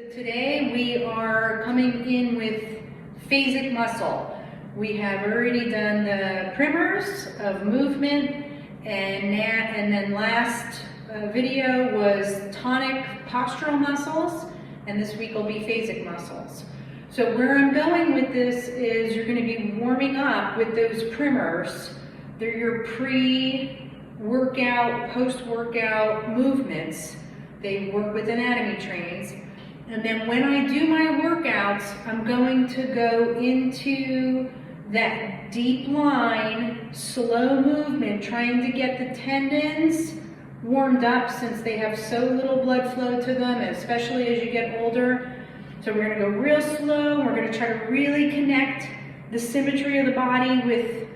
Today we are coming in with phasic muscle. We have already done the primers of movement, and then last video was tonic postural muscles, and this week will be phasic muscles. So where I'm going with this is you're going to be warming up with those primers. They're your pre-workout, post-workout movements. They work with anatomy trains. And then when I do my workouts, I'm going to go into that deep line, slow movement, trying to get the tendons warmed up since they have so little blood flow to them, especially as you get older. So we're going to go real slow. We're going to try to really connect the symmetry of the body with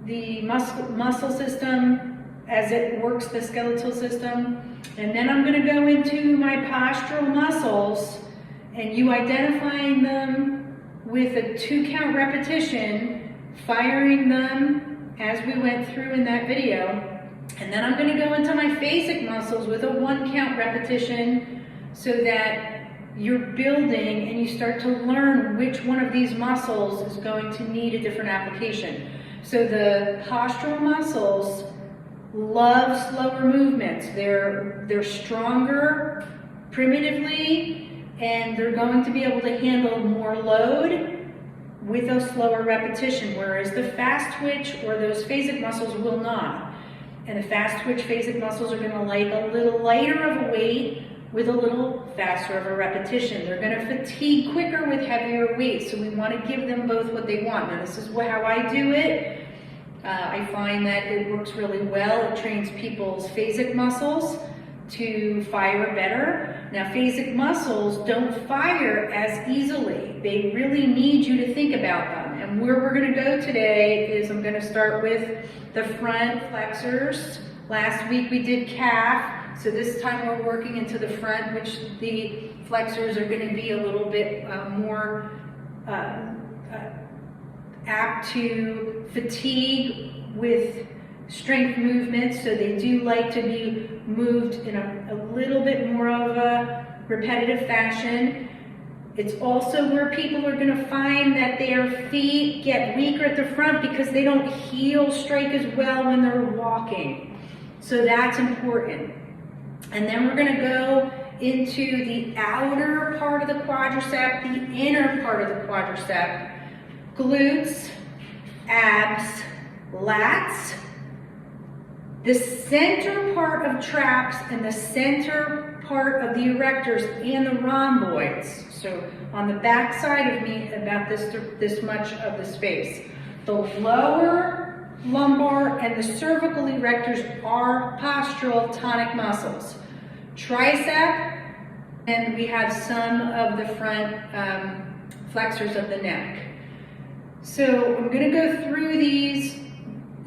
the muscle system as it works the skeletal system. And then I'm going to go into my postural muscles and you identifying them with a 2-count repetition, firing them as we went through in that video. And then I'm going to go into my phasic muscles with a 1-count repetition so that you're building and you start to learn which one of these muscles is going to need a different application. So the postural muscles love slower movements. They're stronger primitively, and they're going to be able to handle more load with a slower repetition, whereas the fast twitch or those phasic muscles will not. And the fast twitch phasic muscles are going to like a little lighter of a weight with a little faster of a repetition. They're going to fatigue quicker with heavier weights, so we want to give them both what they want. Now this is how I do it. I find that it works really well. It trains people's phasic muscles to fire better. Now phasic muscles don't fire as easily. They really need you to think about them. And where we're going to go today is I'm going to start with the front flexors. Last week we did calf. So this time we're working into the front, which the flexors are going to be a little bit more apt to fatigue with strength movements. So they do like to be moved in a little bit more of a repetitive fashion. It's also where people are going to find that their feet get weaker at the front because they don't heel strike as well when they're walking. So that's important. And then we're going to go into the outer part of the quadricep, the inner part of the quadricep, glutes, abs, lats, the center part of traps, and the center part of the erectors and the rhomboids. So on the back side of me, about this much of the space. The lower lumbar and the cervical erectors are postural tonic muscles. Tricep, and we have some of the front flexors of the neck. So I'm going to go through these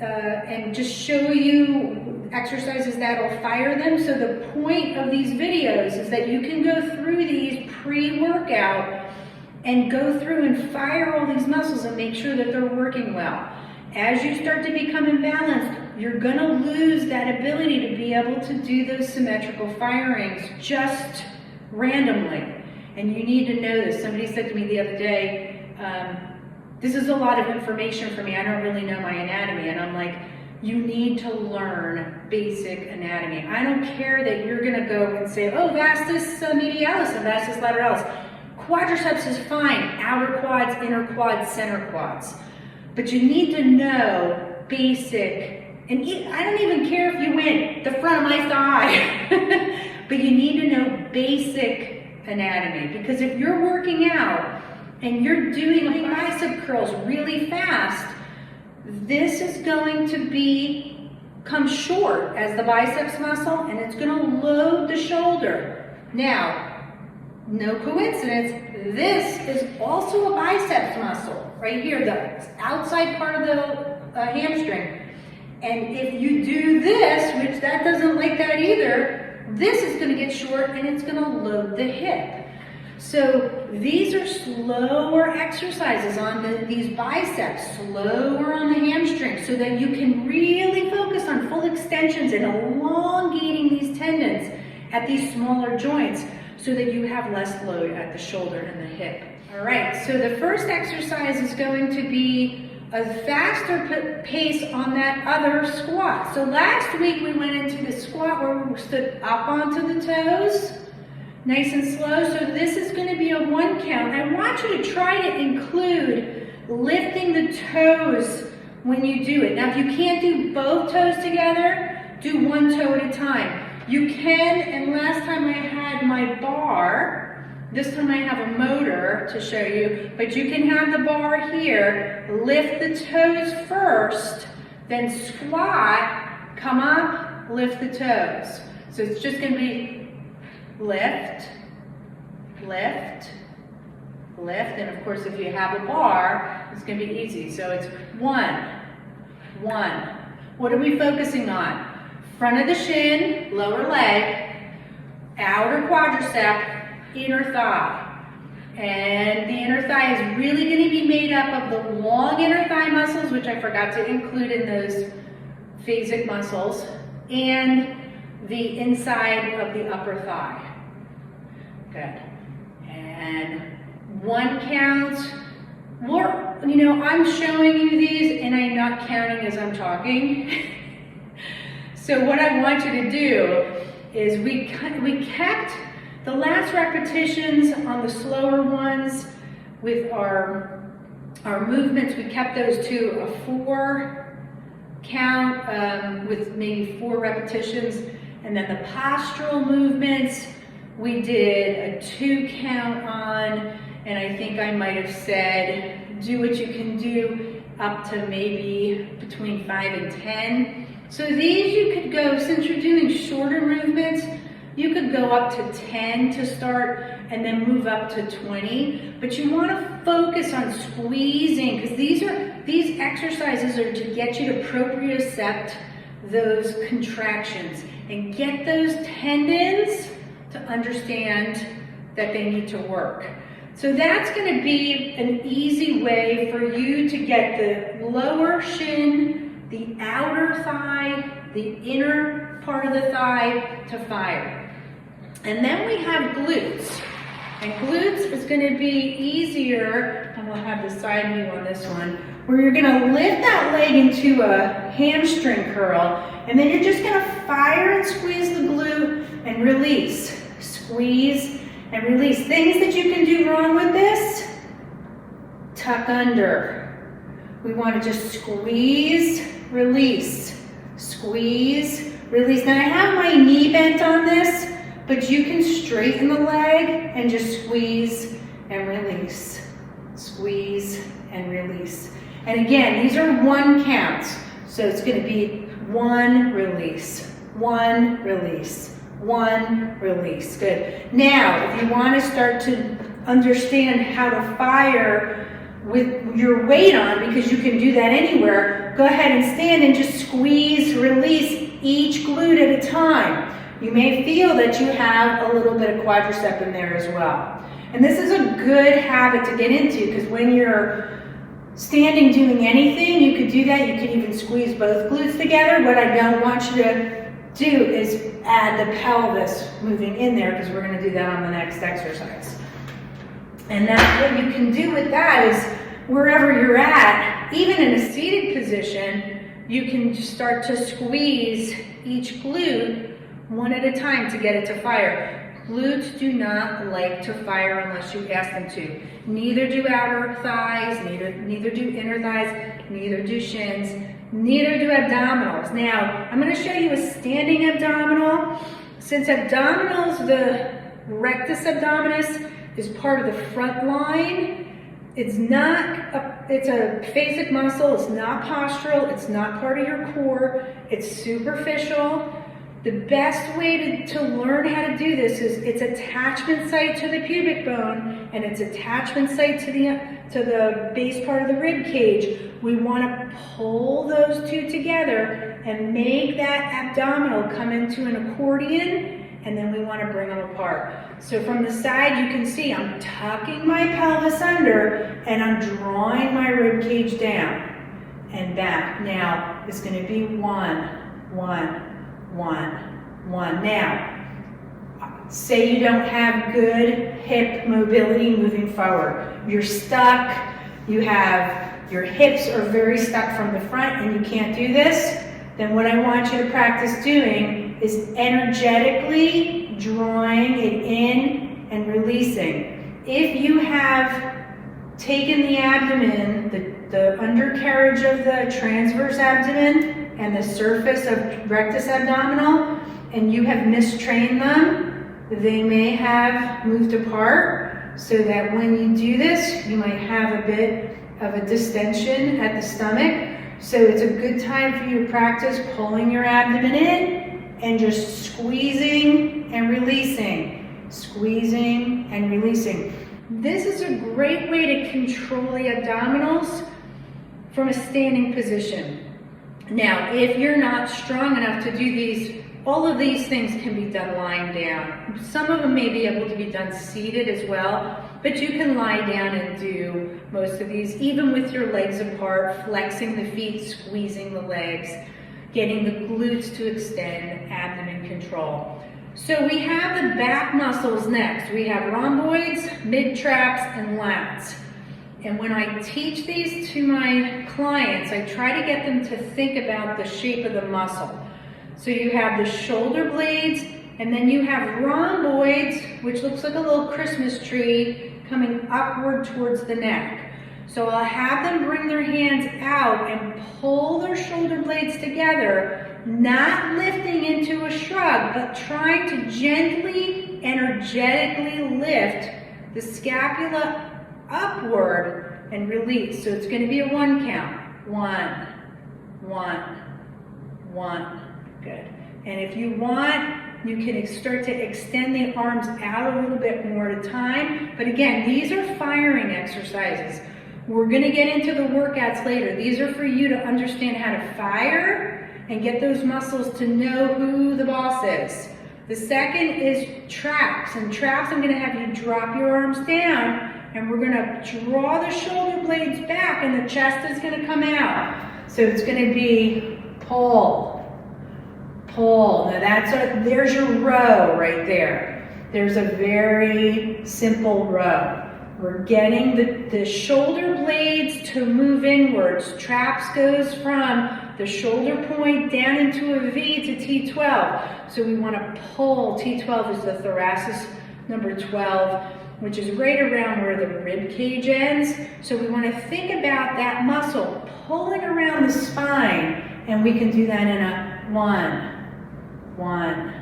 and just show you exercises that will fire them. So the point of these videos is that you can go through these pre-workout and go through and fire all these muscles and make sure that they're working well. As you start to become imbalanced, you're going to lose that ability to be able to do those symmetrical firings just randomly. And you need to know this. Somebody said to me the other day, this is a lot of information for me. I don't really know my anatomy. And I'm like, you need to learn basic anatomy. I don't care that you're going to go and say, oh, vastus medialis and vastus lateralis. Quadriceps is fine. Outer quads, inner quads, center quads. But you need to know basic, and I don't even care if you went the front of my thigh, but you need to know basic anatomy, because if you're working out and you're doing bicep curls really fast, this is going to come short as the biceps muscle, and it's going to load the shoulder. Now, no coincidence, this is also a biceps muscle right here, the outside part of the hamstring. And if you do this, which that doesn't like that either, this is going to get short and it's going to load the hip. So these are slower exercises on these biceps, slower on the hamstring, so that you can really focus on full extensions and elongating these tendons at these smaller joints. so that you have less load at the shoulder and the hip. All right, so the first exercise is going to be a faster pace on that other squat. So last week we went into the squat where we stood up onto the toes, nice and slow. So this is going to be a 1 count. I want you to try to include lifting the toes when you do it. Now if you can't do both toes together, do 1 toe at a time. You can, and last time I had my bar, this time I have a motor to show you, but you can have the bar here, lift the toes first, then squat, come up, lift the toes. So it's just going to be lift, lift, lift, and of course if you have a bar, it's going to be easy. So it's 1, 1. What are we focusing on? Front of the shin, lower leg, outer quadricep, inner thigh. And the inner thigh is really going to be made up of the long inner thigh muscles, which I forgot to include in those phasic muscles, and the inside of the upper thigh. Good. And 1 count. You know, I'm showing you these and I'm not counting as I'm talking. So what I want you to do is we kept the last repetitions on the slower ones with our movements. We kept those to a 4 count with maybe 4 repetitions. And then the postural movements, we did a 2 count on, and I think I might have said, do what you can do up to maybe between 5 and 10. So these you could go, since you're doing shorter movements, you could go up to 10 to start and then move up to 20. But you want to focus on squeezing, because these exercises are to get you to propriocept those contractions and get those tendons to understand that they need to work. So that's going to be an easy way for you to get the lower shin, the outer thigh, the inner part of the thigh to fire. And then we have glutes. And glutes is going to be easier, and we'll have the side view on this one, where you're going to lift that leg into a hamstring curl, and then you're just going to fire and squeeze the glute and release. Squeeze and release. Things that you can do wrong with this, tuck under. We want to just squeeze, release, squeeze, release. Now I have my knee bent on this, but you can straighten the leg and just squeeze and release, squeeze and release. And again, these are 1 counts. So it's going to be 1 release, 1 release, 1 release. Good. Now, if you want to start to understand how to fire with your weight on, because you can do that anywhere, go ahead and stand and just squeeze, release each glute at a time. You may feel that you have a little bit of quadricep in there as well. And this is a good habit to get into, because when you're standing doing anything, you could do that. You could even squeeze both glutes together. What I don't want you to do is add the pelvis moving in there, because we're going to do that on the next exercise. And that's what you can do with that is wherever you're at, even in a seated position, you can start to squeeze each glute 1 at a time to get it to fire. Glutes do not like to fire unless you ask them to. Neither do outer thighs, neither do inner thighs, neither do shins, neither do abdominals. Now, I'm going to show you a standing abdominal. Since abdominals, the rectus abdominis is part of the front line, it's a phasic muscle, it's not postural, it's not part of your core, it's superficial. The best way to learn how to do this is its attachment site to the pubic bone and its attachment site to the base part of the rib cage. We want to pull those two together and make that abdominal come into an accordion, and then we want to bring them apart. So from the side you can see I'm tucking my pelvis under and I'm drawing my rib cage down and back. Now it's going to be 1, 1, 1, 1. Now, say you don't have good hip mobility moving forward. You're stuck, you have, your hips are very stuck from the front and you can't do this, then what I want you to practice doing is energetically drawing it in and releasing. If you have taken the abdomen, the undercarriage of the transverse abdomen and the surface of rectus abdominal, and you have mistrained them, they may have moved apart, so that when you do this, you might have a bit of a distension at the stomach. So it's a good time for you to practice pulling your abdomen in and just squeezing and releasing, squeezing and releasing. This is a great way to control the abdominals from a standing position. Now, if you're not strong enough to do these, all of these things can be done lying down. Some of them may be able to be done seated as well, but you can lie down and do most of these, even with your legs apart, flexing the feet, squeezing the legs, getting the glutes to extend, abdomen control. So we have the back muscles next. We have rhomboids, mid-traps, and lats. And when I teach these to my clients, I try to get them to think about the shape of the muscle. So you have the shoulder blades, and then you have rhomboids, which looks like a little Christmas tree coming upward towards the neck. So I'll have them bring their hands out and pull their shoulder blades together, not lifting into a shrug, but trying to gently, energetically lift the scapula upward and release. So it's going to be a 1 count. 1, 1, 1. Good. And if you want, you can start to extend the arms out a little bit more at a time. But again, these are firing exercises. We're going to get into the workouts later. These are for you to understand how to fire and get those muscles to know who the boss is. The second is traps. And traps, I'm going to have you drop your arms down, and we're going to draw the shoulder blades back, and the chest is going to come out. So it's going to be pull. Pull. Now there's your row right there. There's a very simple row. We're getting the shoulder blades to move inwards. Traps goes from the shoulder point down into a V to T12. So we want to pull. T12 is the thoracic number 12, which is right around where the rib cage ends. So we want to think about that muscle pulling around the spine, and we can do that in a 1, 1,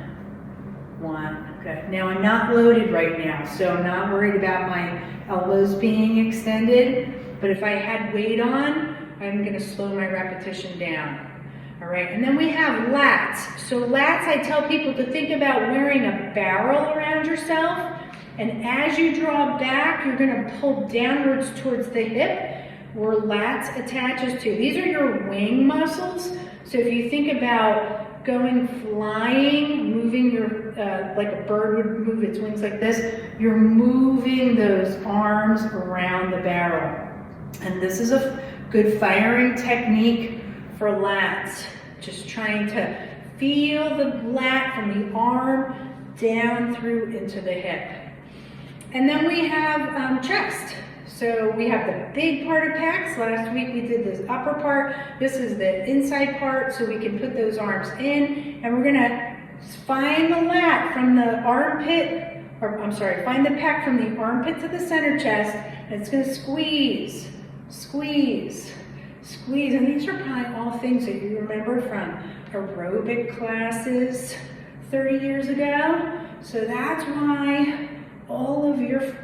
1. Good. Now I'm not loaded right now, so I'm not worried about my elbows being extended. But if I had weight on, I'm going to slow my repetition down. All right. And then we have lats. So lats, I tell people to think about wearing a barrel around yourself. And as you draw back, you're going to pull downwards towards the hip, where lats attaches to. These are your wing muscles. So if you think about going flying, moving your, like a bird would move its wings like this, you're moving those arms around the barrel. And this is a good firing technique for lats. Just trying to feel the lat from the arm down through into the hip. And then we have chest. So we have the big part of pecs. Last week we did this upper part. This is the inside part, so we can put those arms in. And we're gonna find the lat from the armpit, or I'm sorry, find the pec from the armpit to the center chest, and it's gonna squeeze, squeeze, squeeze. And these are probably all things that you remember from aerobic classes 30 years ago. So that's why all of your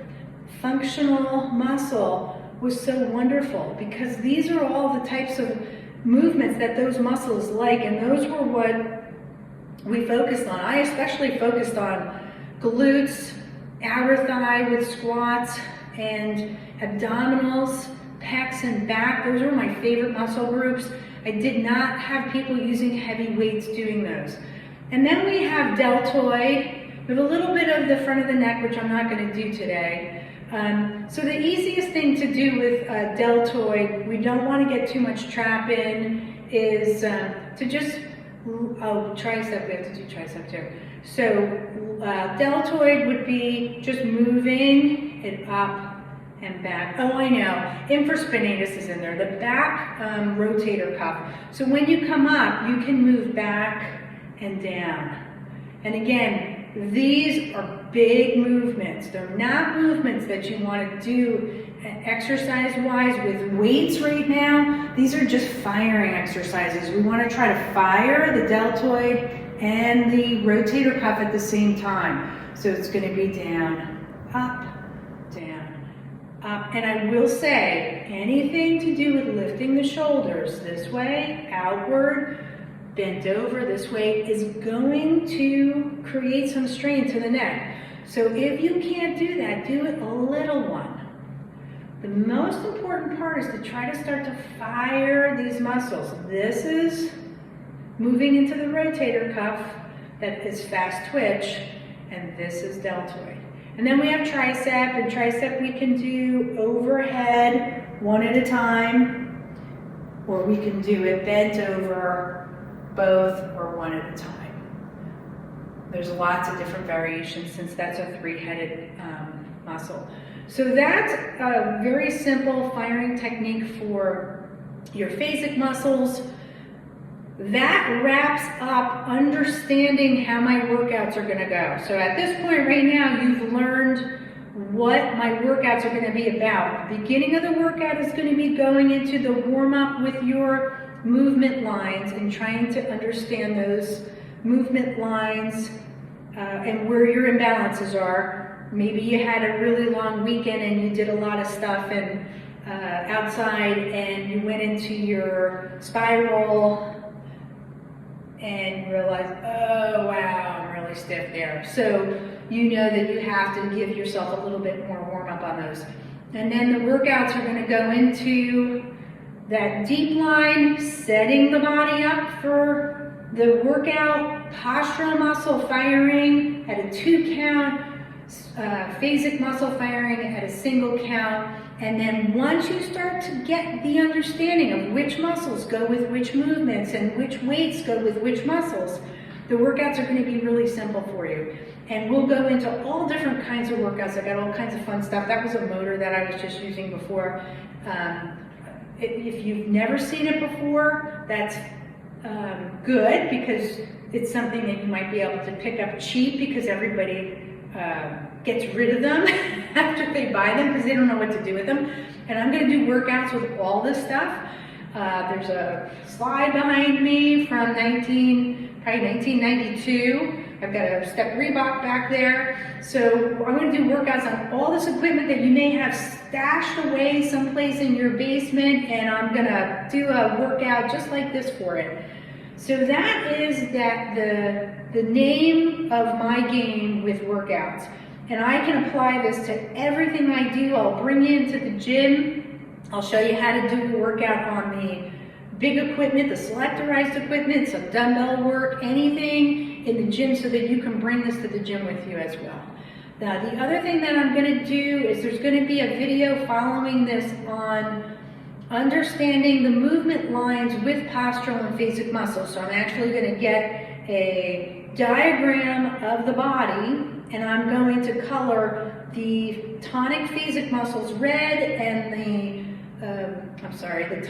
functional muscle was so wonderful, because these are all the types of movements that those muscles like, and those were what we focused on. I especially focused on glutes, outer thigh with squats, and abdominals, pecs, and back. Those were my favorite muscle groups. I did not have people using heavy weights doing those. And then we have deltoid with a little bit of the front of the neck, which I'm not going to do today. So the easiest thing to do with deltoid, we don't want to get too much trap in, is to just Oh, tricep, we have to do tricep too. So deltoid would be just moving it up and back. Oh, I know, infraspinatus is in there, the back rotator cuff. So when you come up, you can move back and down. And again, these are big movements. They're not movements that you want to do exercise-wise with weights right now. These are just firing exercises. We want to try to fire the deltoid and the rotator cuff at the same time. So it's going to be down, up, down, up. And I will say, anything to do with lifting the shoulders this way, outward, bent over this way, is going to create some strain to the neck. So if you can't do that, do it a little one. The most important part is to try to start to fire these muscles. This is moving into the rotator cuff, that is fast twitch, and this is deltoid. And then we have tricep, and tricep we can do overhead, one at a time, or we can do it bent over, both, or one at a time. There's lots of different variations since that's a three-headed muscle. So that's a very simple firing technique for your phasic muscles. That wraps up understanding how my workouts are gonna go. So at this point right now, you've learned what my workouts are gonna be about. The beginning of the workout is gonna be going into the warm-up with your movement lines and trying to understand those movement lines and where your imbalances are. Maybe you had a really long weekend and you did a lot of stuff and outside, and you went into your spiral and realized, oh wow, I'm really stiff there. So you know that you have to give yourself a little bit more warm up on those. And then the workouts are going to go into that deep line, setting the body up for the workout, postural muscle firing at a 2 count, phasic muscle firing at a single count. And then once you start to get the understanding of which muscles go with which movements and which weights go with which muscles, the workouts are going to be really simple for you. And we'll go into all different kinds of workouts. I got all kinds of fun stuff. That was a motor that I was just using before. If you've never seen it before, that's good, because it's something that you might be able to pick up cheap, because everybody gets rid of them after they buy them because they don't know what to do with them. And I'm going to do workouts with all this stuff. There's a slide behind me from 1992. I've got a step Reebok back there. So I'm going to do workouts on all this equipment that you may have stashed away someplace in your basement, and I'm going to do a workout just like this for it. So that is the name of my game with workouts. And I can apply this to everything I do. I'll bring you into the gym. I'll show you how to do a workout on the big equipment, the selectorized equipment, some dumbbell work, anything in the gym, so that you can bring this to the gym with you as well. Now, the other thing that I'm going to do is there's going to be a video following this on understanding the movement lines with postural and phasic muscles. So I'm actually going to get a diagram of the body, and I'm going to color the tonic phasic muscles red and the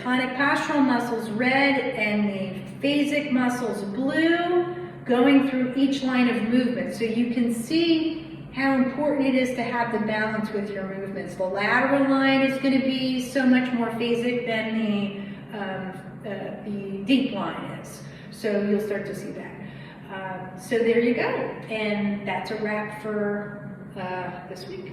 tonic postural muscles red and the phasic muscles blue, going through each line of movement, so you can see how important it is to have the balance with your movements. The lateral line is going to be so much more phasic than the deep line is. So you'll start to see that. So there you go. And that's a wrap for this week.